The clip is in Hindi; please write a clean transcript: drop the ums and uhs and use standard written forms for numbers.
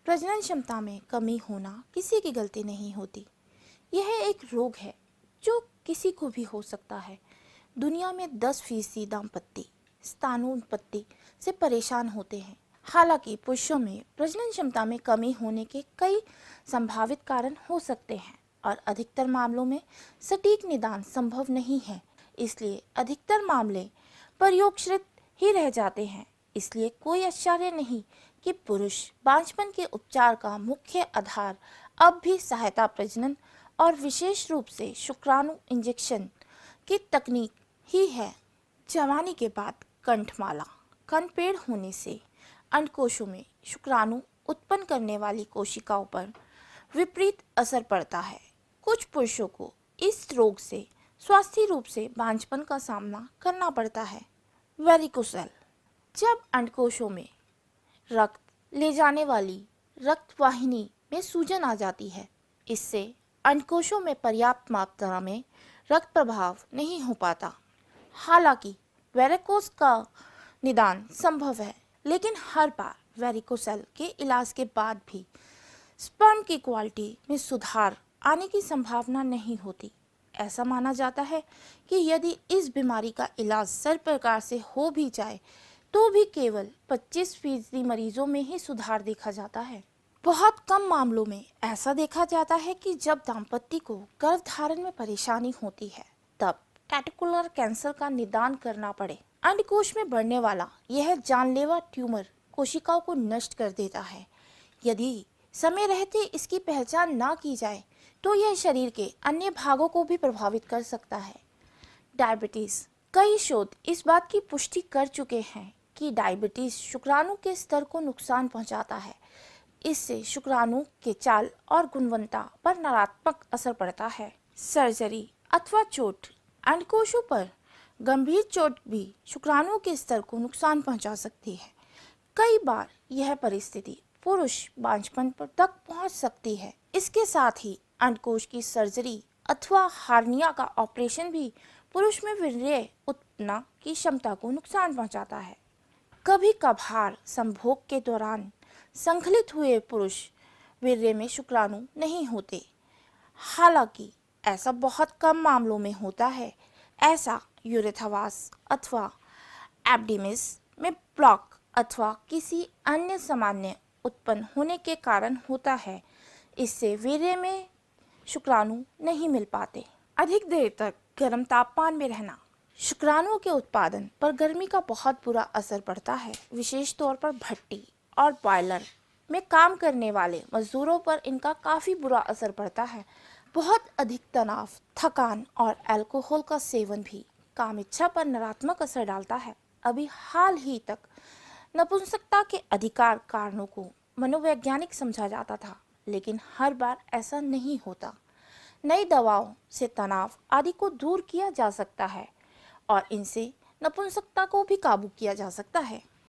प्रजनन क्षमता में कमी होना किसी की गलती नहीं होती। यह एक रोग है जो किसी को भी हो सकता है। दुनिया में 10% दाम्पत्य स्थानोत्पत्ति से परेशान होते हैं। हालांकि पुरुषों में प्रजनन क्षमता में कमी होने के कई संभावित कारण हो सकते हैं और अधिकतर मामलों में सटीक निदान संभव नहीं है। इसलिए अधिकतर मामले प्रयोगश्रित ही रह जाते हैं। इसलिए कोई आश्चर्य नहीं कि पुरुष बांझपन के उपचार का मुख्य आधार अब भी सहायता प्रजनन और विशेष रूप से शुक्राणु इंजेक्शन की तकनीक ही है। जवानी के बाद कंठमाला कनपेड़ होने से अंडकोशों में शुक्राणु उत्पन्न करने वाली कोशिकाओं पर विपरीत असर पड़ता है। कुछ पुरुषों को इस रोग से स्वास्थ्य रूप से बांझपन का सामना करना पड़ता है। वेरिकोसेल, जब अंडकोशों में रक्त ले जाने वाली रक्त वाहिनी में सूजन आ जाती है, इससे अंडकोशों में पर्याप्त मात्रा में रक्त प्रवाह नहीं हो पाता। हालांकि वेरिकोस का निदान संभव है, लेकिन हर बार वेरिकोसेल के इलाज के बाद भी स्पर्म की क्वालिटी में सुधार आने की संभावना नहीं होती। ऐसा माना जाता है कि यदि इस बीमारी का इलाज सही प्रकार से हो भी जाए तो भी केवल 25% मरीजों में ही सुधार देखा जाता है। बहुत कम मामलों में ऐसा देखा जाता है कि जब दाम्पत्य को गर्भधारण में परेशानी होती है तब टेस्टिकुलर कैंसर का निदान करना पड़े। अंडकोश में बढ़ने वाला यह जानलेवा ट्यूमर कोशिकाओं को नष्ट कर देता है। यदि समय रहते इसकी पहचान ना की जाए तो यह शरीर के अन्य भागों को भी प्रभावित कर सकता है। डायबिटीज, कई शोध इस बात की पुष्टि कर चुके हैं कि डायबिटीज शुक्राणु के स्तर को नुकसान पहुंचाता है। इससे शुक्राणु के चाल और गुणवत्ता पर नकारात्मक असर पड़ता है। सर्जरी अथवा चोट, अंडकोशों पर गंभीर चोट भी शुक्राणु के स्तर को नुकसान पहुंचा सकती है। कई बार यह परिस्थिति पुरुष बांझपन पर तक पहुंच सकती है। इसके साथ ही अंडकोश की सर्जरी अथवा हार्निया का ऑपरेशन भी पुरुष में वीर्य उत्पन्न की क्षमता को नुकसान पहुंचाता है। कभी कभार संभोग के दौरान संकलित हुए पुरुष वीर्य में शुक्राणु नहीं होते। हालांकि ऐसा बहुत कम मामलों में होता है। ऐसा यूरेथ्रावास अथवा एब्डिमिस में ब्लॉक अथवा किसी अन्य सामान्य उत्पन्न होने के कारण होता है। इससे वीर्य में शुक्राणु नहीं मिल पाते। अधिक देर तक गर्म तापमान में रहना शुक्राणुओं के उत्पादन पर गर्मी का बहुत बुरा असर पड़ता है। विशेष तौर पर भट्टी और बॉयलर में काम करने वाले मजदूरों पर इनका काफ़ी बुरा असर पड़ता है। बहुत अधिक तनाव, थकान और अल्कोहल का सेवन भी काम इच्छा पर नकारात्मक असर डालता है। अभी हाल ही तक नपुंसकता के अधिकार कारणों को मनोवैज्ञानिक समझा जाता था, लेकिन हर बार ऐसा नहीं होता। नई दवाओं से तनाव आदि को दूर किया जा सकता है और इनसे नपुंसकता को भी काबू किया जा सकता है।